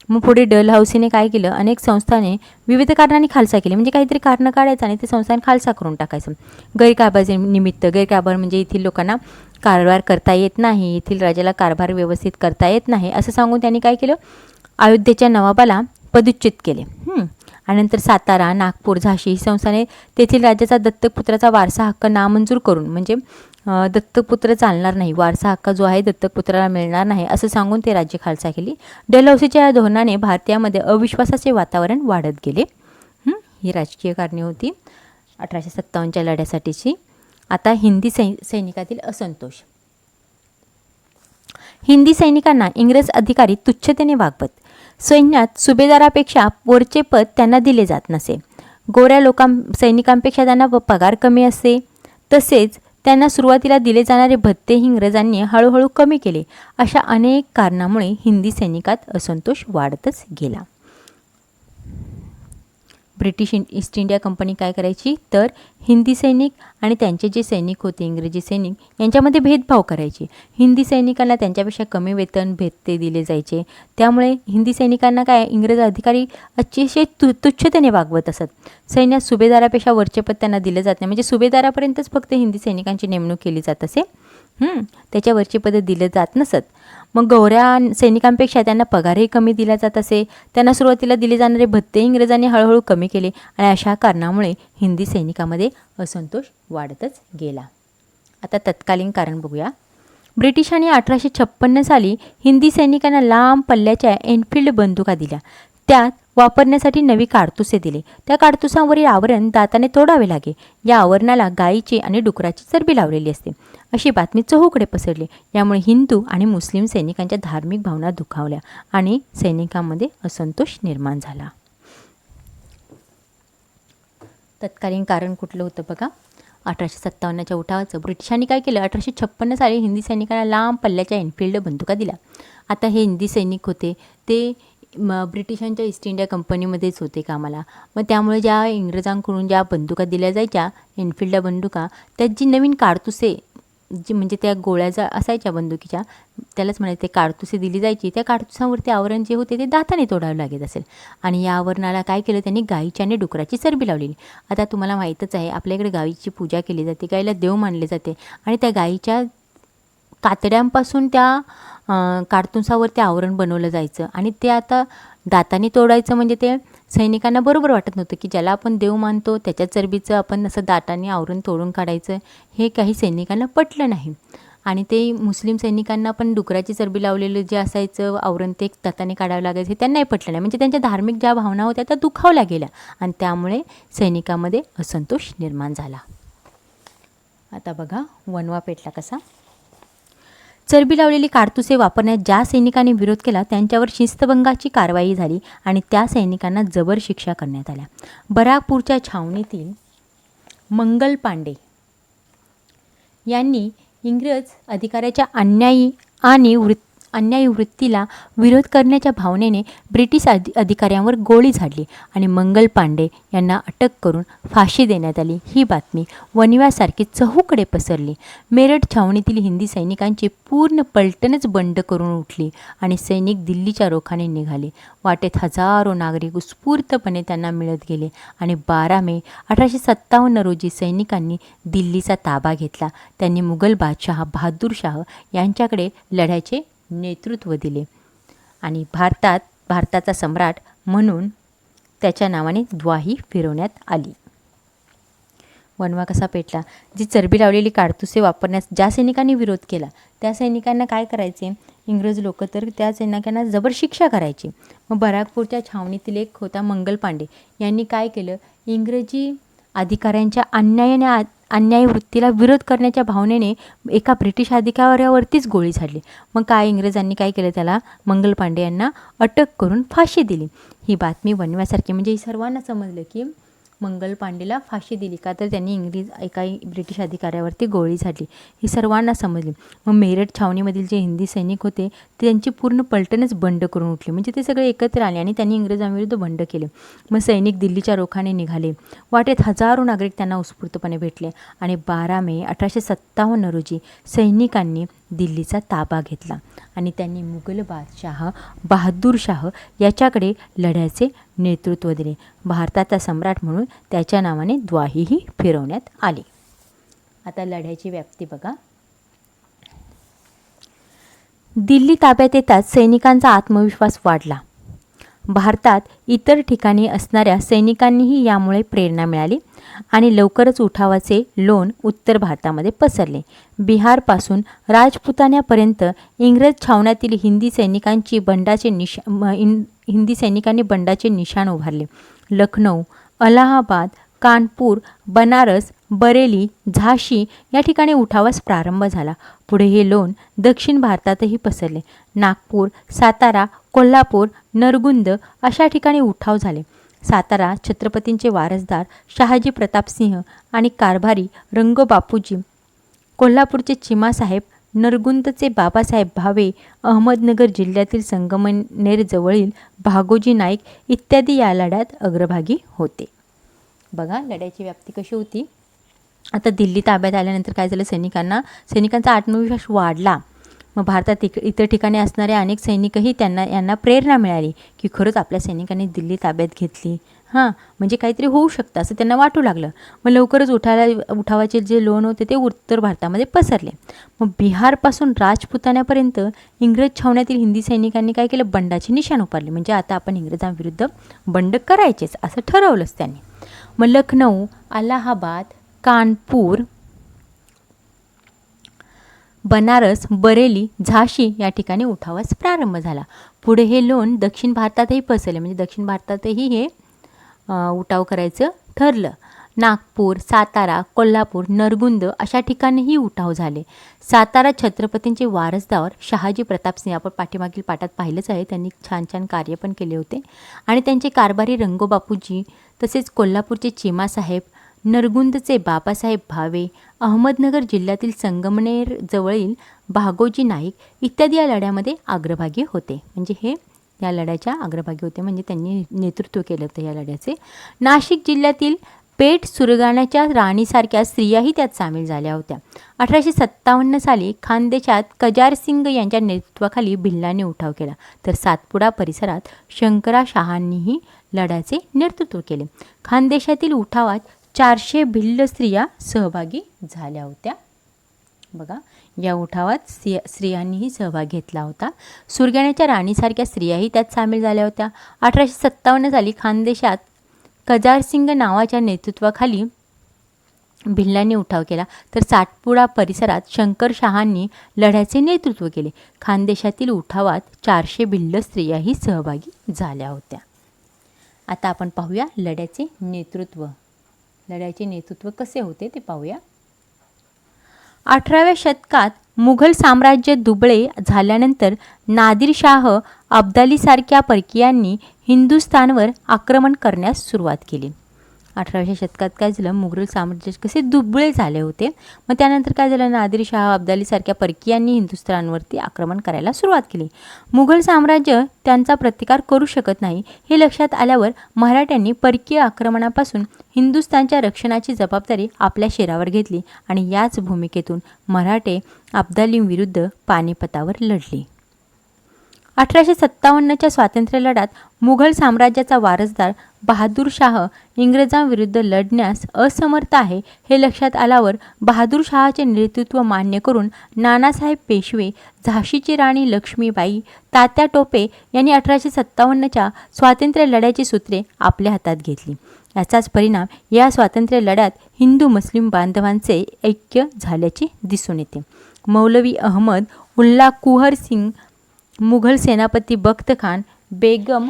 S1: मग पुढे डलहौसीने काय केलं, अनेक संस्थाने विविध कारणांनी खालसा केली. म्हणजे काहीतरी कारणं काढायचं आणि ते संस्थान खालसा करून टाकायचं. गैरकारभाराचे निमित्त, गैरकारभार म्हणजे येथील लोकांना कारभार करता येत नाही, येथील राजाला कारभार व्यवस्थित करता येत नाही असं सांगून त्यांनी काय केलं, अयोध्येच्या नवाबाला पदच्युत केले. आणि नंतर सातारा, नागपूर, झाशी ही संस्थाने तेथील राजाचा दत्तकपुत्राचा वारसा हक्क नामंजूर करून, म्हणजे दत्तकपुत्र चालणार नाही, वारसा हक्क जो आहे दत्तकपुत्राला मिळणार नाही असं सांगून ते राज्य खालसा केली. डलहौसीच्या या धोरणाने भारतीयामध्ये अविश्वासाचे वातावरण वाढत गेले. ही राजकीय कारणे होती 1857च्या लढ्यासाठीची. आता हिंदी सैनिकातील असंतोष. हिंदी सैनिकांना इंग्रज अधिकारी तुच्छतेने वागवत. सैन्यात सुभेदारापेक्षा वरचे पद त्यांना दिले जात नसे. गोऱ्या सैनिकांपेक्षा त्यांना पगार कमी असे. तसेच त्यांना सुरुवातीला दिले जाणारे भत्तेही इंग्रजांनी हळूहळू कमी केले. अशा अनेक कारणामुळे हिंदी सैनिकात असंतोष वाढतच गेला. ब्रिटिश ईस्ट इंडिया कंपनी काय करायची, तर हिंदी सैनिक आणि त्यांचे जे सैनिक होते इंग्रजी सैनिक यांच्यामध्ये भेदभाव करायचे. हिंदी सैनिकांना त्यांच्यापेक्षा कमी वेतन भत्ते दिले जायचे. त्यामुळे हिंदी सैनिकांना काय इंग्रज अधिकारी अतिशय तुच्छतेने वागवत असत. सैन्यात सुभेदारापेक्षा वरचे पद त्यांना दिले जात नाही, म्हणजे सुभेदारापर्यंतच फक्त हिंदी सैनिकांची नेमणूक केली जात असे. त्याच्यावरची पदं दिले जात नसत. मग गोऱ्या सैनिकांपेक्षा त्यांना पगारही कमी दिला जात असे. त्यांना सुरुवातीला दिले जाणारे भत्ते इंग्रजांनी हळूहळू कमी केले आणि अशा कारणामुळे हिंदी सैनिकामध्ये असंतोष वाढतच गेला. आता तत्कालीन कारण बघूया. ब्रिटिशांनी 1856 साली हिंदी सैनिकांना लांब पल्ल्याच्या एनफिल्ड बंदुका दिल्या. त्यात वापरण्यासाठी नवी काडतुसे दिले. त्या काडतुसांवरील आवरण दाताने तोडावे लागे. या आवरणाला गायीची आणि डुकराची चरबी लावलेली असते अशी बातमी चहूकडे पसरली. यामुळे हिंदू आणि मुस्लिम सैनिकांच्या धार्मिक भावना दुखावल्या आणि सैनिकांमध्ये असंतोष निर्माण झाला. तत्कालीन कारण कुठलं होतं बघा, 1857च्या उठावाचं. ब्रिटिशांनी काय केलं, 1856 साली हिंदी सैनिकांना लांब पल्ल्याच्या एनफिल्ड बंदुका दिल्या. आता हे हिंदी सैनिक होते ते ब्रिटिशांच्या ईस्ट इंडिया कंपनीमध्येच होते कामाला. मग त्यामुळे ज्या इंग्रजांकडून ज्या बंदुका दिल्या जायच्या एनफिल्ड बंदुका, त्यात जी नवीन काडतुसे जी म्हणजे त्या गोळ्या ज्या असायच्या बंदुकीच्या त्यालाच म्हणायचे काडतुसे दिली जायची. त्या काडतुसांवरती आवरण जे होते ते दाताने तोडावे लागत असेल. आणि या आवरणाला काय केलं त्यांनी, गायीची आणि डुकराची चरबी लावलेली. आता तुम्हाला माहीतच आहे आपल्याकडे गायीची पूजा केली जाते, गायीला देव मानले जाते आणि त्या गायीच्या कातड्यांपासून त्या काडतुसावरती आवरण बनवलं जायचं आणि ते आता दाताने तोडायचं म्हणजे ते सैनिकांना बरोबर वाटत नव्हतं की ज्याला आपण देव मानतो त्याच्या चरबीचं आपण असं दाताने आवरण तोडून काढायचं, हे काही सैनिकांना पटलं नाही. आणि ते मुस्लिम सैनिकांना पण डुकराची चरबी लावलेलं जे असायचं आवरण ते तताने काढावं लागायचं हे त्यांनाही पटलं नाही. म्हणजे त्यांच्या धार्मिक ज्या भावना होत्या त्या दुखावल्या गेल्या आणि त्यामुळे सैनिकामध्ये असंतोष निर्माण झाला. आता बघा वणवा पेटला कसा. चरबी लावलेली काडतुसे वापरण्यास ज्या सैनिकांनी विरोध केला त्यांच्यावर शिस्तभंगाची कारवाई झाली आणि त्या सैनिकांना जबर शिक्षा करण्यात आल्या. बराकपूरच्या छावणीतील मंगल पांडे यांनी इंग्रज अधिकाऱ्याच्या अन्यायी वृत्तीला विरोध करण्याच्या भावनेने ब्रिटिश अधिकाऱ्यांवर गोळी झाडली आणि मंगल पांडे यांना अटक करून फाशी देण्यात आली. ही बातमी वणव्यासारखी चहूकडे पसरली. मेरठ छावणीतील हिंदी सैनिकांची पूर्ण पलटणच बंड करून उठली आणि सैनिक दिल्लीच्या रोखाने निघाले. वाटेत हजारो नागरिक उत्स्फूर्तपणे त्यांना मिळत गेले आणि 12 मे 1857 रोजी सैनिकांनी दिल्लीचा ताबा घेतला. त्यांनी मुघल बादशाह बहादूर शाह यांच्याकडे लढ्याचे नेतृत्व दिले आणि भारताचा सम्राट म्हणून त्याच्या नावाने द्वाही फिरवण्यात आली. वणवा कसा पेटला. जी चरबी लावलेली काडतुसे वापरण्यास ज्या सैनिकांनी विरोध केला त्या सैनिकांना काय करायचे, इंग्रज लोक तर त्या सैनिकांना जबर शिक्षा करायची. मग बराकपूरच्या छावणीतील एक होता मंगल पांडे यांनी काय केलं, इंग्रजी अधिकाऱ्यांच्या अन्यायी वृत्तीला विरोध करण्याच्या भावनेने एका ब्रिटिश अधिकाऱ्यावरतीच गोळी झाडली. मग काय इंग्रजांनी काय केलं, त्याला मंगल पांडे यांना अटक करून फाशी दिली. ही बातमी वणव्यासारखी म्हणजे सर्वांना समजलं की मंगल पांडेला फाशी दिली का तर त्यांनी एका ब्रिटिश अधिकाऱ्यावरती गोळी झाडली. ही सर्वांना समजली. मग मेरठ छावणीमधील जे हिंदी सैनिक होते त्यांची पूर्ण पलटणच बंड करून उठली. म्हणजे ते सगळे एकत्र आले आणि त्यांनी इंग्रजांविरुद्ध बंड केले. मग सैनिक दिल्लीच्या रोखाने निघाले. वाटेत हजारो नागरिक त्यांना उत्स्फूर्तपणे भेटले आणि 12 मे 1857 रोजी सैनिकांनी दिल्लीचा ताबा घेतला आणि त्यांनी मुघल बादशाह बहादूर शाह याच्याकडे लढ्याचे नेतृत्व दिले. भारताचा सम्राट म्हणून त्याच्या नावाने द्वाहीही फिरवण्यात आली. आता लढ्याची व्याप्ती बघा. दिल्ली ताब्यात येताच सैनिकांचा आत्मविश्वास वाढला. भारतात इतर ठिकाणी असणाऱ्या सैनिकांनीही यामुळे प्रेरणा मिळाली आणि लवकरच उठावाचे लोण उत्तर भारतामध्ये पसरले. बिहारपासून राजपुतान्यापर्यंत इंग्रज छावण्यातील हिंदी सैनिकांनी बंडाचे निशाण उभारले. लखनौ, अलाहाबाद, कानपूर, बनारस, बरेली, झाशी या ठिकाणी उठावास प्रारंभ झाला. पुढे हे लोण दक्षिण भारतातही पसरले. नागपूर, सातारा, कोल्हापूर, नरगुंद अशा ठिकाणी उठाव झाले. सातारा छत्रपतींचे वारसदार शहाजी प्रतापसिंह आणि कारभारी रंगोबापूजी, कोल्हापूरचे चिमासाहेब, नरगुंदचे बाबासाहेब भावे, अहमदनगर जिल्ह्यातील संगमनेरजवळील भागोजी नाईक इत्यादी या लढ्यात अग्रभागी होते. बघा लढ्याची व्याप्ती कशी होती. आता दिल्ली ताब्यात आल्यानंतर काय झालं, सैनिकांचा आत्मविश्वास वाढला. मग भारतात इतर ठिकाणी असणारे अनेक सैनिकही यांना प्रेरणा मिळाली की खरंच आपल्या सैनिकांनी दिल्ली ताब्यात घेतली, म्हणजे काहीतरी होऊ शकतं असं त्यांना वाटू लागलं. मग लवकरच उठावाचे जे लोण होते ते उत्तर भारतामध्ये पसरले. मग बिहारपासून राजपुतान्यापर्यंत इंग्रज छावण्यातील हिंदी सैनिकांनी काय केलं, बंडाचे निशाण उभारले. म्हणजे आता आपण इंग्रजांविरुद्ध बंड करायचेच असं ठरवलंच त्यांनी. मग लखनौ, अलाहाबाद, कानपूर, बनारस, बरेली, झाशी या ठिकाणी उठावास प्रारंभ झाला. पुढे हे लोण दक्षिण भारतातही पसरले. म्हणजे दक्षिण भारतातही हे उठाव करायचं ठरलं. नागपूर, सातारा, कोल्हापूर, नरगुंद अशा ठिकाणीही उठाव झाले. सातारा छत्रपतींचे वारसदार शहाजी प्रतापसिंह, आपण पाठीमागील पाठात पाहिलंच आहे, त्यांनी छान कार्य पण केले होते. आणि त्यांचे कारभारी रंगोबापूजी, तसेच कोल्हापूरचे चिमासाहेब, नरगुंदचे बाबासाहेब भावे, अहमदनगर जिल्ह्यातील संगमनेर जवळील भागोजी नाईक इत्यादी या लढ्यामध्ये अग्रभागी होते. म्हणजे हे या लढ्याच्या अग्रभागी होते, म्हणजे त्यांनी नेतृत्व केलं होतं या लढ्याचे. नाशिक जिल्ह्यातील पेठ सुरगाण्याच्या राणीसारख्या स्त्रियाही त्यात सामील झाल्या होत्या. 1857 साली खानदेशात कजारसिंग यांच्या नेतृत्वाखाली भिल्लांनी उठाव केला, तर सातपुडा परिसरात शंकराशहांनीही लढ्याचे नेतृत्व केले. खानदेशातील उठावात 400 भिल्ल स्त्रिया सहभागी झाल्या होत्या. बघा या उठावात स्त्रियांनीही सहभाग घेतला होता. सुरगाण्याच्या राणीसारख्या स्त्रियाही त्यात सामील झाल्या होत्या. 1857 साली खानदेशात कजारसिंग नावाच्या नेतृत्वाखाली भिल्लांनी उठाव केला, तर सातपुडा परिसरात शंकरशहांनी लढ्याचे नेतृत्व केले. खानदेशातील उठावात 400 भिल्ल स्त्रियाही सहभागी झाल्या होत्या. आता आपण पाहूया लढ्याचे नेतृत्व. लढ्याचे नेतृत्व कसे होते ते पाहूया. 18व्या शतकात मुघल साम्राज्य दुबळे झाल्यानंतर नादिरशाह अब्दालीसारख्या परकीयांनी हिंदुस्थानवर आक्रमण करण्यास सुरुवात केली. 18व्या शतकात काय झालं, मुघल साम्राज्य कसे दुबळे झाले होते. मग त्यानंतर काय झालं, नादिरशाह अब्दालीसारख्या परकीयांनी हिंदुस्थानवरती आक्रमण करायला सुरुवात केली. मुघल साम्राज्य त्यांचा प्रतिकार करू शकत नाही हे लक्षात आल्यावर मराठ्यांनी परकीय आक्रमणापासून हिंदुस्थानच्या रक्षणाची जबाबदारी आपल्या शिरावर घेतली आणि याच भूमिकेतून मराठे अब्दालींविरुद्ध पानिपतावर लढले. 1857च्या स्वातंत्र्य लढ्यात मुघल साम्राज्याचा वारसदार बहादूर शाह इंग्रजांविरुद्ध लढण्यास असमर्थ आहे हे लक्षात आल्यावर बहादूर शहाचे नेतृत्व मान्य करून नानासाहेब पेशवे, झाशीची राणी लक्ष्मीबाई, तात्या टोपे यांनी 1857च्या स्वातंत्र्य लढ्याची सूत्रे आपल्या हातात घेतली. याचाच परिणाम या स्वातंत्र्य लढ्यात हिंदू मुस्लिम बांधवांचे ऐक्य झाल्याचे दिसून येते. मौलवी अहमद उल्ला कुहर सिंग, मुघल सेनापती बख्त खान, बेगम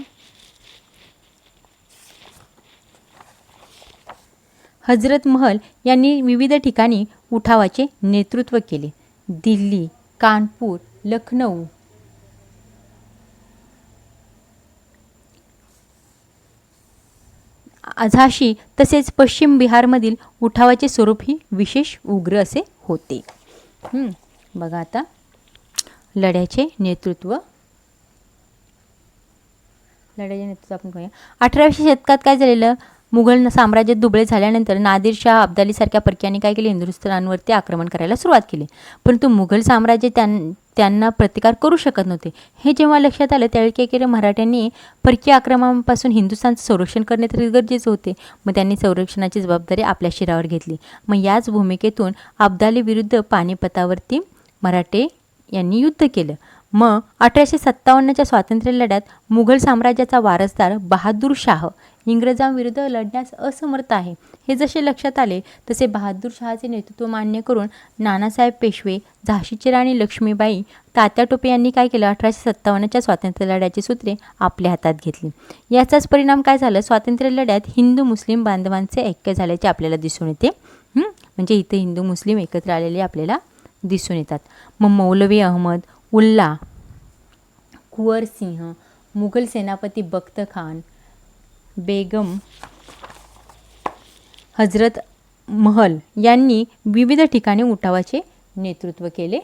S1: हजरत महल यांनी विविध ठिकाणी उठावाचे नेतृत्व केले. दिल्ली, कानपूर, लखनौ, झाशी तसेच पश्चिम बिहारमधील उठावाचे स्वरूपही विशेष उग्र असे होते. बघा आता लढ्याचे नेतृत्व. आपण पाहूया. 18व्या शतकात काय झालेलं, मुघल साम्राज्य दुबळे झाल्यानंतर नादिरशाह अब्दालीसारख्या परकीयांनी काय केले, हिंदुस्थानवरती आक्रमण करायला सुरुवात केली. परंतु मुघल साम्राज्य त्यांना प्रतिकार करू शकत नव्हते. हे जेव्हा लक्षात आलं त्यावेळी काय केलं, मराठ्यांनी परकीय आक्रमणापासून हिंदुस्थानचं संरक्षण करणे तरी गरजेचं होते. मग त्यांनी संरक्षणाची जबाबदारी आपल्या शिरावर घेतली. मग याच भूमिकेतून अब्दाली विरुद्ध पानिपतावरती मराठे यांनी युद्ध केलं. मग 1857च्या स्वातंत्र्य लढ्यात मुघल साम्राज्याचा वारसदार बहादूर शाह इंग्रजांविरुद्ध लढण्यास असमर्थ आहे हे जसे लक्षात आले तसे बहादूर शहाचे नेतृत्व मान्य करून नानासाहेब पेशवे, झाशीची राणी लक्ष्मीबाई, तात्या टोपे यांनी काय केलं, 1857च्या स्वातंत्र्य लढ्याची सूत्रे आपल्या हातात घेतली. याचाच परिणाम काय झालं, स्वातंत्र्य लढ्यात हिंदू मुस्लिम बांधवांचे ऐक्य झाल्याचे आपल्याला दिसून येते. म्हणजे इथे हिंदू मुस्लिम एकत्र आलेले आपल्याला दिसून येतात. मग मौलवी अहमद उल्ला कुंवर सिंह, मुघल सेनापती बख्त खान, बेगम हजरत महल यांनी विविध ठिकाणी उठावाचे नेतृत्व केले.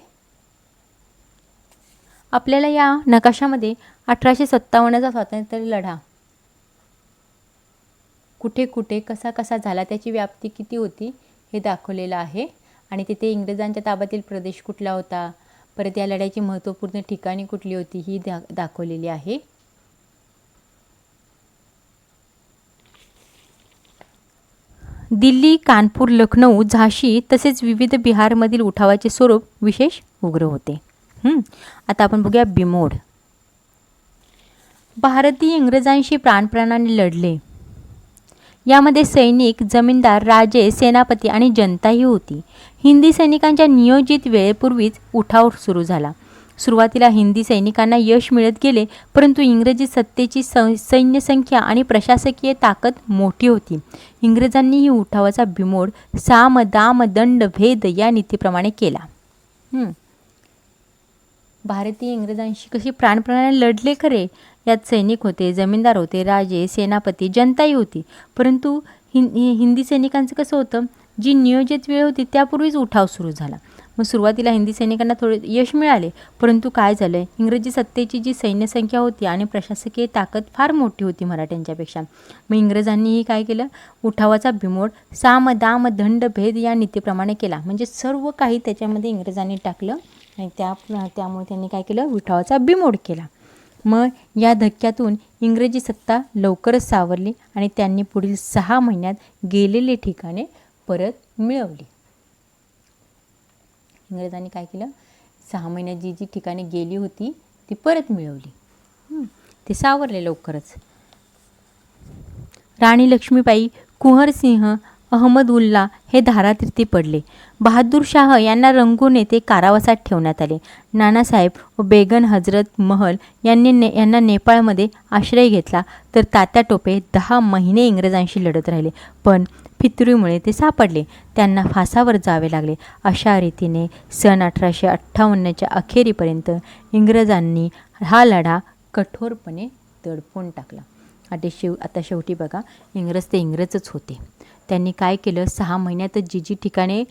S1: आपल्याला या नकाशामध्ये 1857चा स्वातंत्र्य लढा कुठे कुठे कसा कसा झाला, त्याची व्याप्ती किती होती हे दाखवलेलं आहे. आणि तिथे इंग्रजांच्या ताब्यातील प्रदेश कुठला होता, परत या लढ्याची महत्त्वपूर्ण ठिकाणी कुठली होती ही दाखवलेली आहे. दिल्ली, कानपूर, लखनौ, झाशी तसेच विविध बिहारमधील उठावाचे स्वरूप विशेष उग्र होते. आता आपण बघूया बिमोड. भारतीय इंग्रजांशी प्राणप्राणाने लढले. यामध्ये सैनिक, जमीनदार, राजे, सेनापती आणि जनताही होती. हिंदी सैनिकांच्या नियोजित वेळेपूर्वीच उठाव सुरू झाला. सुरुवातीला हिंदी सैनिकांना यश मिळत गेले, परंतु इंग्रजी सत्तेची सैन्य संख्या आणि प्रशासकीय ताकद मोठी होती. इंग्रजांनी ही उठावाचा बिमोड साम, दाम, दंड, भेद या नीतीप्रमाणे केला. भारतीय इंग्रजांशी कशी प्राणप्राणाने लढले खरे, यात सैनिक होते, जमीनदार होते, राजे, सेनापती, जनताही होती. परंतु हिंदी सैनिकांचं कसं होतं, जी नियोजित वेळ होती त्यापूर्वीच उठाव सुरू झाला. मग सुरुवातीला हिंदी सैनिकांना थोडे यश मिळाले, परंतु काय झालं, इंग्रजी सत्तेची जी सैन्य संख्या होती आणि प्रशासकीय ताकद फार मोठी होती मराठ्यांच्यापेक्षा. मग इंग्रजांनीही काय केलं, उठावाचा बिमोड साम, दाम, दंड, भेद या नीतीप्रमाणे केला. म्हणजे सर्व काही त्याच्यामध्ये इंग्रजांनी टाकलं आणि त्यामुळे त्यांनी काय केलं, उठावाचा बिमोड केला. मग या धक्क्यातून इंग्रजी सत्ता लवकरच सावरली आणि त्यांनी पुढील 6 महिन्यात गेलेली ठिकाणे परत मिळवली. इंग्रजांनी काय केलं, 6 महिन्यात जी जी ठिकाणे गेली होती ती परत मिळवली. ते सावरले लवकरच. राणी लक्ष्मीबाई, कुंवर सिंह, अहमदउल्ला हे धारातीर्थी पडले. बहादूर शाह यांना रंगून येथे कारावासात ठेवण्यात आले. नानासाहेब व बेगम हजरत महल यांना नेपाळमध्ये आश्रय घेतला, तर तात्या टोपे 10 महिने इंग्रजांशी लढत राहिले, पण फितुरीमुळे ते सापडले. त्यांना फासावर जावे लागले. अशा रीतीने सन 1858च्या अखेरीपर्यंत इंग्रजांनी हा लढा कठोरपणे दडपून टाकला. आता शेवटी बघा, इंग्रज ते इंग्रजच होते. त्यांनी काय केलं, 6 महिन्यातच जी ठिकाणे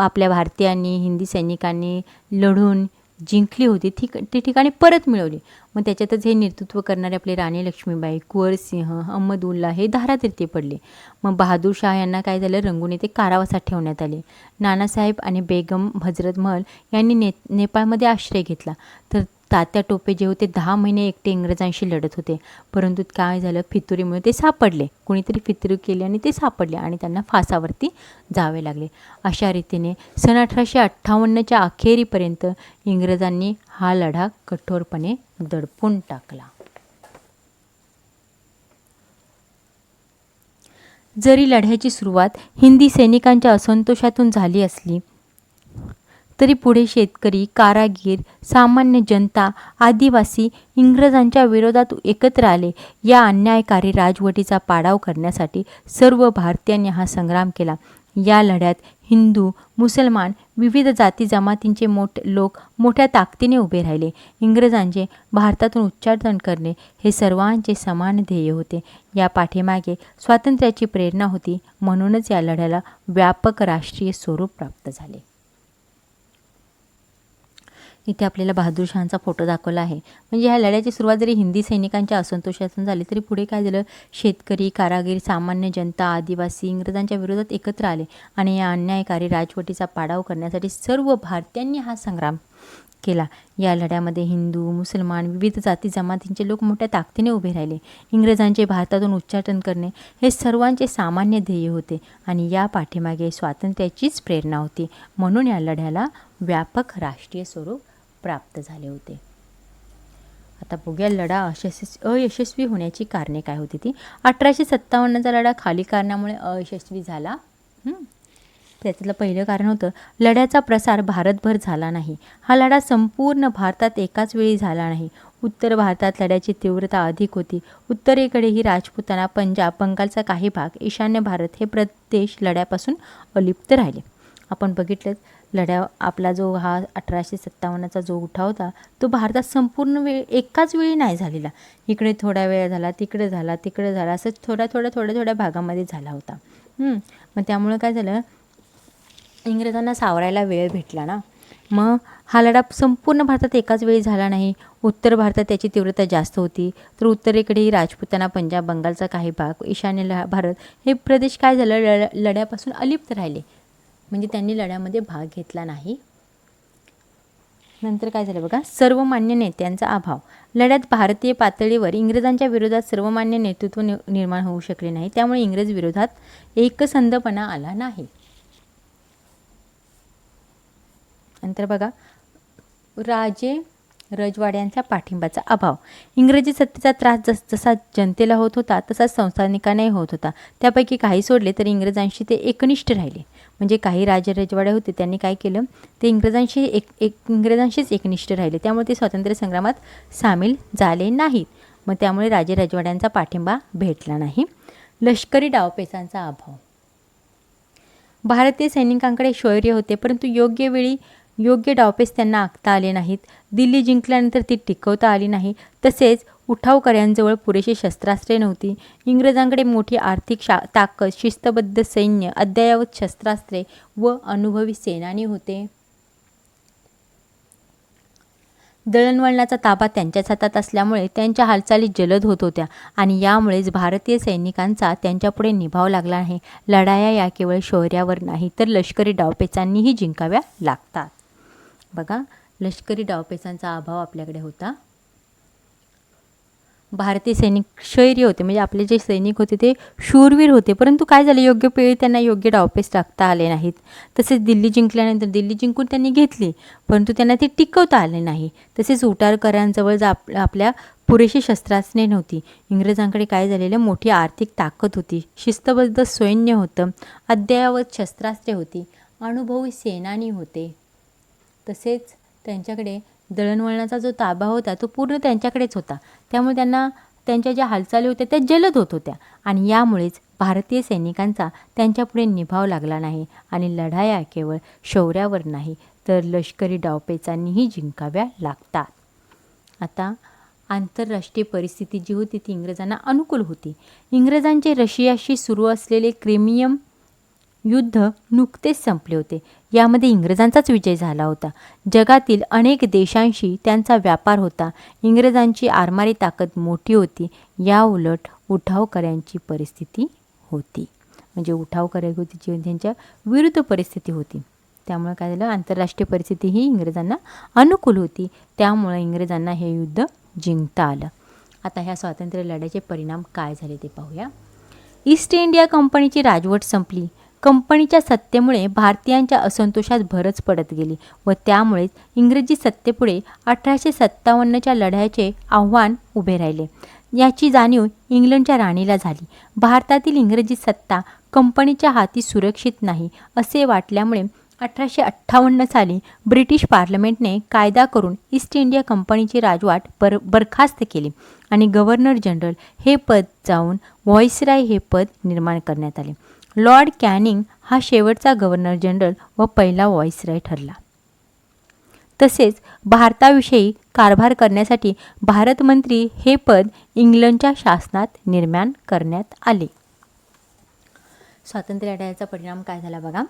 S1: आपल्या भारतीयांनी हिंदी सैनिकांनी लढून जिंकली होती ती ठिकाणी परत मिळवली. मग त्याच्यातच हे नेतृत्व करणारे आपले राणी लक्ष्मीबाई, कुंवर सिंह, अहमदउल्ला हे धारातीर्थी पडले. मग बहादूर शाह यांना काय झालं, रंगून येथे कारावासात ठेवण्यात आले. नानासाहेब आणि बेगम हजरत महल यांनी नेपाळमध्ये आश्रय घेतला, तर तात्या टोपे जे होते 10 महिने एकटे इंग्रजांशी लढत होते, परंतु काय झालं, फितुरीमुळे ते सापडले. कुणीतरी फितुरी केली आणि ते सापडले आणि त्यांना फासावरती जावे लागले. अशा रीतीने सन 1858च्या अखेरीपर्यंत इंग्रजांनी हा लढा कठोरपणे दडपून टाकला. जरी लढ्याची सुरुवात हिंदी सैनिकांच्या असंतोषातून झाली असली तरी पुढे शेतकरी, कारागीर, सामान्य जनता, आदिवासी इंग्रजांच्या विरोधात एकत्र आले. या अन्यायकारी राजवटीचा पाडाव करण्यासाठी सर्व भारतीयांनी हा संग्राम केला. या लढ्यात हिंदू, मुसलमान, विविध जाती जमातींचे लोक मोठ्या ताकदीने उभे राहिले. इंग्रजांचे भारतातून उच्चाटन करणे हे सर्वांचे समान ध्येय होते. या पाठीमागे स्वातंत्र्याची प्रेरणा होती. म्हणूनच या लढ्याला व्यापक राष्ट्रीय स्वरूप प्राप्त झाले. इथे आपल्याला बहादूर शहांचा फोटो दाखवला आहे. म्हणजे ह्या लढ्याची सुरुवात जरी हिंदी सैनिकांच्या असंतोषातून झाली तरी पुढे काय झालं, शेतकरी, कारागीर, सामान्य जनता, आदिवासी इंग्रजांच्या विरोधात एकत्र आले आणि या अन्यायकारी राजवटीचा पाडाव करण्यासाठी सर्व भारतीयांनी हा संग्राम केला. या लढ्यामध्ये हिंदू, मुसलमान, विविध जाती जमातींचे लोक मोठ्या ताकदीने उभे राहिले. इंग्रजांचे भारतातून उच्चाटन करणे हे सर्वांचे सामान्य ध्येय होते आणि या पाठीमागे स्वातंत्र्याचीच प्रेरणा होती. म्हणून या लढ्याला व्यापक राष्ट्रीय स्वरूप प्राप्त झाले होते. आता बघूया लढा अयशस्वी होण्याची कारणे काय होती ती. 1857चा लढा खाली कारणामुळे अयशस्वी झाला. त्यातलं पहिलं कारण होतं, लढ्याचा प्रसार भारतभर झाला नाही. हा लढा संपूर्ण भारतात एकाच वेळी झाला नाही. उत्तर भारतात लढ्याची तीव्रता अधिक होती. उत्तरेकडेही राजपुताना, पंजाब, बंगालचा काही भाग, ईशान्य भारत हे प्रदेश लढ्यापासून अलिप्त राहिले. आपण बघितलं, आपला जो हा 1857चा जो उठाव होता तो भारतात संपूर्ण एकाच वेळी नाही झालेला. इकडे थोडा वेळ झाला, तिकडे झाला, असं थोड्या भागामध्ये झाला होता. मग त्यामुळे काय झालं, इंग्रजांना सावरायला वेळ भेटला ना. मग हा लढा संपूर्ण भारतात एकाच वेळी झाला नाही. उत्तर भारतात त्याची तीव्रता जास्त होती, तर उत्तरेकडेही राजपुताना, पंजाब, बंगालचा काही भाग, ईशान्य भारत हे प्रदेश काय झालं, लढ्यापासून अलिप्त राहिले. म्हणजे त्यांनी लढ्यामध्ये भाग घेतला नाही. नंतर काय झालं बघा, सर्वमान्य नेत्यांचा अभाव. लढ्यात भारतीय पातळीवर इंग्रजांच्या विरोधात सर्वमान्य नेतृत्व निर्माण होऊ शकले नाही. त्यामुळे इंग्रज विरोधात एकसंधपणा आला नाही. नंतर बघा, राजे रजवाड्यांचा पाठिंबाचा अभाव. इंग्रजी सत्तेचा त्रास जसा जनतेला होत होता तसाच संस्थानिकांनाही होत होता. त्यापैकी काही सोडले तर इंग्रजांशी ते एकनिष्ठ राहिले. म्हणजे काही राजे रजवाडे होते त्यांनी काय केलं, ते इंग्रजांशीच एकनिष्ठ राहिले. त्यामुळे ते स्वातंत्र्य संग्रामात सामील झाले नाहीत. मग त्यामुळे राजे रजवाड्यांचा पाठिंबा भेटला नाही. लष्करी डावपेचांचा अभाव. भारतीय सैनिकांकडे शौर्य होते, परंतु योग्य वेळी योग्य डावपेच त्यांना आखता आले नाहीत. दिल्ली जिंकल्यानंतर ती टिकवता आली नाही. तसेच उठावकऱ्यांजवळ पुरेशी शस्त्रास्त्रे नव्हती. इंग्रजांकडे मोठी आर्थिक ताकद, शिस्तबद्ध सैन्य, अद्ययावत शस्त्रास्त्रे व अनुभवी सेनानी होते. दळणवळणाचा ताबा त्यांच्याच हातात असल्यामुळे त्यांच्या हालचाली जलद होत होत्या आणि यामुळेच भारतीय सैनिकांचा त्यांच्यापुढे निभाव लागला नाही. लढाया या केवळ शौर्यावर नाही तर लष्करी डावपेचांनीही जिंकाव्या लागतात. बघा, लष्करी डावपेचांचा अभाव आपल्याकडे होता. भारतीय सैनिक शौर्य होते, म्हणजे आपले जे सैनिक होते ते शूरवीर होते, परंतु काय झाले, योग्य वेळी त्यांना योग्य डावपेच टाकता आले नाहीत. तसेच दिल्ली जिंकल्यानंतर दिल्ली जिंकून त्यांनी घेतली, परंतु त्यांना ते टिकवता आले नाही. तसेच उठावकऱ्यांजवळ आपल्या पुरेशी शस्त्रास्त्रे नव्हती. इंग्रजांकडे काय झालेलं, मोठी आर्थिक ताकद होती, शिस्तबद्ध सैन्य होतं, अद्ययावत शस्त्रास्त्रे होती, अनुभवी सेनानी होते. तसेच त्यांच्याकडे दळणवळणाचा जो ताबा होता तो पूर्ण त्यांच्याकडेच होता. त्यामुळे त्यांना त्यांच्या ज्या हालचाली होत्या त्या जलद होत होत्या आणि यामुळेच भारतीय सैनिकांचा त्यांच्यापुढे निभाव लागला नाही आणि लढाया केवळ शौर्यावर नाही तर लष्करी डावपेचांनीही जिंकाव्या लागतात. आता आंतरराष्ट्रीय परिस्थिती जी होती ती इंग्रजांना अनुकूल होती. इंग्रजांचे रशियाशी सुरू असलेले क्रिमियम युद्ध नुकतेच संपले होते. यामध्ये इंग्रजांचाच विजय झाला होता. जगातील अनेक देशांशी त्यांचा व्यापार होता. इंग्रजांची आरमारी ताकद मोठी होती. या उलट उठावकऱ्यांची परिस्थिती होती, म्हणजे उठावकऱ्या होती जी त्यांच्या विरुद्ध परिस्थिती होती. त्यामुळे काय झालं, आंतरराष्ट्रीय परिस्थिती ही इंग्रजांना अनुकूल होती. त्यामुळे इंग्रजांना हे युद्ध जिंकता आलं. आता ह्या स्वातंत्र्य लढ्याचे परिणाम काय झाले ते पाहूया. ईस्ट इंडिया कंपनीची राजवट संपली. कंपनीच्या सत्तेमुळे भारतीयांच्या असंतोषात भरच पडत गेली व त्यामुळेच इंग्रजी सत्तेपुढे 1857च्या लढ्याचे आव्हान उभे राहिले. याची जाणीव इंग्लंडच्या राणीला झाली. भारतातील इंग्रजी सत्ता कंपनीच्या हाती सुरक्षित नाही असे वाटल्यामुळे 1858 साली ब्रिटिश पार्लमेंटने कायदा करून ईस्ट इंडिया कंपनीची राजवट बरखास्त केली आणि गव्हर्नर जनरल हे पद जाऊन व्हॉइसराय हे पद निर्माण करण्यात आले. लॉर्ड कॅनिंग हा शेवटचा गव्हर्नर जनरल व पहिला व्हॉइसराय ठरला. तसेच भारताविषयी कारभार करण्यासाठी भारतमंत्री हे पद इंग्लंडच्या शासनात निर्माण करण्यात आले. स्वातंत्र्य लढ्याचा परिणाम काय झाला बघा.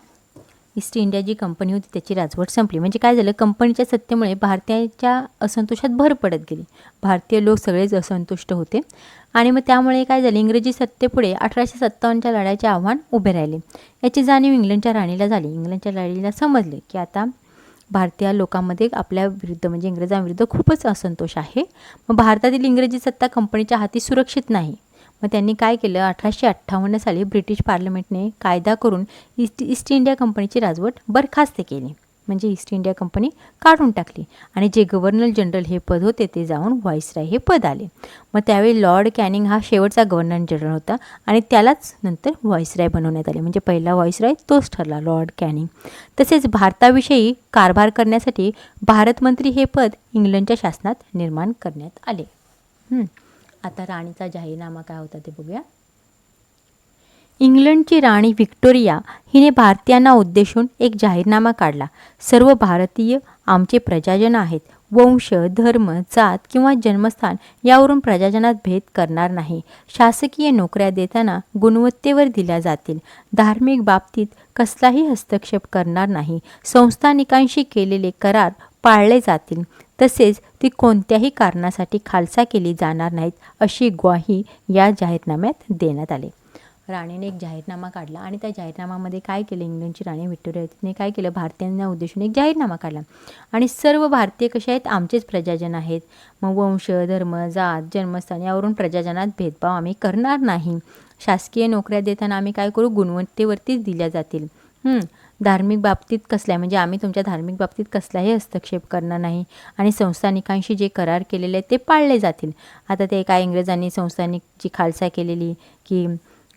S1: ईस्ट इंडिया जी कंपनी होती त्याची राजवट संपली. म्हणजे काय झालं, कंपनीच्या सत्तेमुळे भारतीयांच्या असंतोषात भर पडत गेली. भारतीय लोक सगळेच असंतुष्ट होते आणि मग त्यामुळे काय झालं, इंग्रजी सत्तेपुढे 1857च्या लढ्याचे आव्हान उभे राहिले. याची जाणीव इंग्लंडच्या राणीला झाली. इंग्लंडच्या राणीला समजले की आता भारतीय लोकांमध्ये आपल्या विरुद्ध म्हणजे इंग्रजांविरुद्ध खूपच असंतोष आहे. मग भारतातील इंग्रजी सत्ता कंपनीच्या हाती सुरक्षित नाही. मग त्यांनी काय केलं, 1858 साली ब्रिटिश पार्लमेंटने कायदा करून ईस्ट इंडिया कंपनीची राजवट बरखास्त केली, म्हणजे ईस्ट इंडिया कंपनी काढून टाकली आणि जे गव्हर्नर जनरल हे पद होते ते जाऊन व्हॉइसराय हे पद आले. मग त्यावेळी लॉर्ड कॅनिंग हा शेवटचा गव्हर्नर जनरल होता आणि त्यालाच नंतर व्हॉइसराय बनवण्यात आले, म्हणजे पहिला व्हॉइसराय तोच ठरला, लॉर्ड कॅनिंग. तसेच भारताविषयी कारभार करण्यासाठी भारतमंत्री हे पद इंग्लंडच्या शासनात निर्माण करण्यात आले. आता राणीचा जाहीरनामा काय होता ते बघूया. इंग्लंडची राणी व्हिक्टोरिया हिने भारतीयांना उद्देशून एक जाहीरनामा काढला. सर्व भारतीय आमचे प्रजाजन आहेत. वंश, धर्म, जात किंवा जन्मस्थान यावरून प्रजाजनात भेद करणार नाही. शासकीय नोकऱ्या देताना गुणवत्तेवर दिल्या जातील. धार्मिक बाबतीत कसलाही हस्तक्षेप करणार नाही. संस्थानिकांशी केलेले करार पाळले जातील. तसेच ती कोणत्याही कारणासाठी खालसा केली जाणार नाहीत अशी ग्वाही या जाहीरनाम्यात देण्यात आले. राणीने एक जाहीरनामा काढला आणि त्या जाहीरनाम्यामध्ये काय केलं, इंग्लंडची राणी व्हिक्टोरिया तिने काय केलं, भारतीयांना उद्देशून एक जाहीरनामा काढला आणि सर्व भारतीय कसे आहेत, आमचेच प्रजाजन आहेत. मग वंश, धर्म, जात, जन्मस्थान यावरून प्रजाजनात भेदभाव आम्ही करणार नाही. शासकीय नोकऱ्या देताना आम्ही काय करू, गुणवत्तेवरतीच दिल्या जातील. धार्मिक बाबतीत कसला म्हणजे आम्ही तुमच्या धार्मिक बाबतीत कसलाही हस्तक्षेप करणार नाही आणि संस्थानिकांशी जे करार केलेले आहेत ते पाळले जातील. आता ते काय इंग्रजांनी संस्थानिकची खालसा केलेली की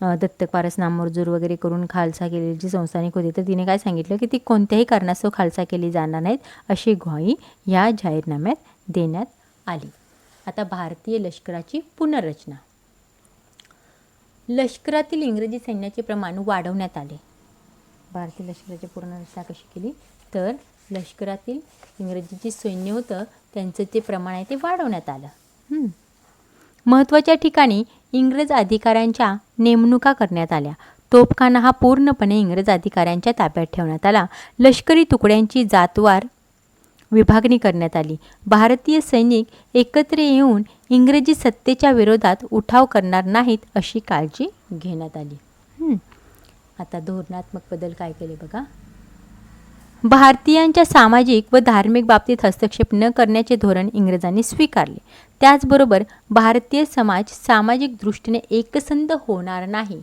S1: दत्तक वारस नामंजूर वगैरे करून खालसा केलेली जी संस्थानिक होती तर तिने काय सांगितलं की ती कोणत्याही कारणास्तव खालसा केली जाणार नाहीत अशी ग्वाही या जाहीरनाम्यात देण्यात आली. आता भारतीय लष्कराची पुनर्रचना. लष्करातील इंग्रजी सैन्याचे प्रमाण वाढवण्यात आले. भारतीय लष्कराची पुनर्रचना कशी केली तर लष्करातील इंग्रजी जे सैन्य होतं त्यांचं ते प्रमाण आहे ते वाढवण्यात आलं. महत्त्वाच्या ठिकाणी इंग्रज अधिकाऱ्यांच्या नेमणुका करण्यात आल्या. तोफखाना हा पूर्णपणे इंग्रज अधिकाऱ्यांच्या ताब्यात ठेवण्यात आला. लष्करी तुकड्यांची जातवार विभागणी करण्यात आली. भारतीय सैनिक एकत्र येऊन इंग्रजी सत्तेच्या विरोधात उठाव करणार नाहीत अशी काळजी घेण्यात आली. आता धोरणात्मक बदल काय केले बघा. भारतीयांच्या सामाजिक व धार्मिक बाबतीत हस्तक्षेप न करण्याचे धोरण इंग्रजांनी स्वीकारले. त्याचबरोबर भारतीय समाज सामाजिक दृष्टीने एकसंध होणार नाही,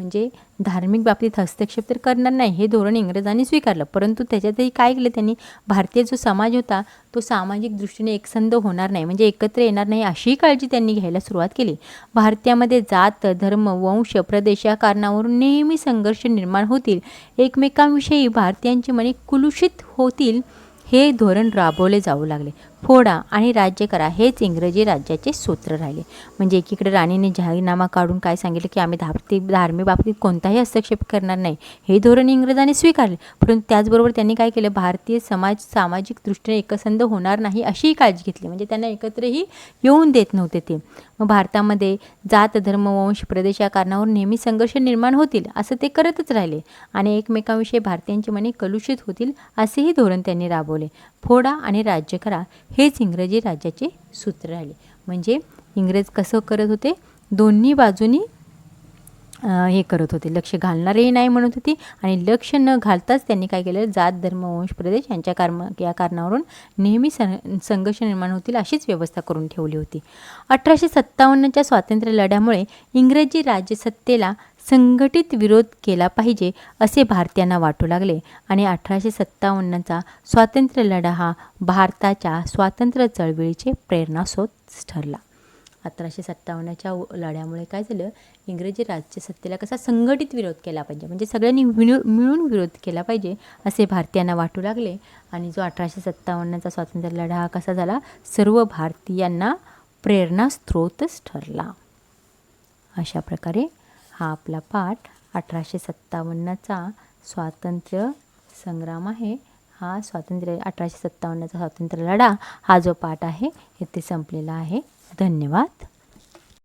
S1: म्हणजे धार्मिक बाबतीत हस्तक्षेप तर करणार नाही हे धोरण इंग्रजांनी स्वीकारलं, परंतु त्याच्यातही काय केलं त्यांनी, भारतीय जो समाज होता तो सामाजिक दृष्टीने एकसंध होणार नाही, म्हणजे एकत्र येणार नाही अशी काळजी त्यांनी घ्यायला सुरुवात केली. भारतामध्ये जात, धर्म, वंश, प्रदेश या कारणावरून नेहमी संघर्ष निर्माण होतील, एकमेकांविषयी भारतीयांची मने कुलुषित होतील, हे धोरण राबवले जाऊ लागले. फोडा आणि राज्य करा हेच इंग्रजी राज्याचे सूत्र राहिले. म्हणजे एकीकडे राणीने जाहीरनामा काढून काय सांगितलं की आम्ही धार्मिक बाबतीत कोणताही हस्तक्षेप करणार नाही, हे धोरण इंग्रजांनी स्वीकारले, परंतु त्याचबरोबर त्यांनी काय केलं, भारतीय समाज सामाजिक दृष्टीने एकसंध होणार नाही अशीही काळजी घेतली, म्हणजे त्यांना एकत्रही येऊन देत नव्हते ते. मग भारतामध्ये जात, धर्म, वंश, प्रदेश या कारणावर नेहमी संघर्ष निर्माण होतील असं ते करतच राहिले आणि एकमेकांविषयी भारतीयांची मने कलुषित होतील असेही धोरण त्यांनी राबवले. फोडा आणि राज्य करा हेच इंग्रजी राज्याचे सूत्र राहिले. म्हणजे इंग्रज कसं करत होते, दोन्ही बाजूनी हे करत होते, लक्ष घालणारेही नाही म्हणत होती आणि लक्ष न घालताच त्यांनी काय केलं, जात, धर्म, वंश, प्रदेश या कारणावरून नेहमी संघर्ष निर्माण होतील अशीच व्यवस्था करून ठेवली होती. 1857च्या स्वातंत्र्य लढ्यामुळे इंग्रजी राज्यसत्तेला संघटित विरोध केला पाहिजे असे भारतीयांना वाटू लागले आणि 1857चा स्वातंत्र्य लढा हा भारताच्या स्वातंत्र्य चळवळीचे प्रेरणास्रोत ठरला. 1857च्या लढ्यामुळे काय झालं, इंग्रजी राज्यसत्तेला कसा संघटित विरोध केला पाहिजे, म्हणजे सगळ्यांनी मिळून विरोध केला पाहिजे असे भारतीयांना वाटू लागले आणि जो 1857चा स्वातंत्र्य लढा हा कसा झाला, सर्व भारतीयांना प्रेरणास्रोतच ठरला. अशा प्रकारे हा आपला पाठ 1857चा स्वातंत्र्य संग्राम आहे, हा 1857चा स्वातंत्र्य लढा हा जो पाठ आहे इथे संपलेला आहे. धन्यवाद.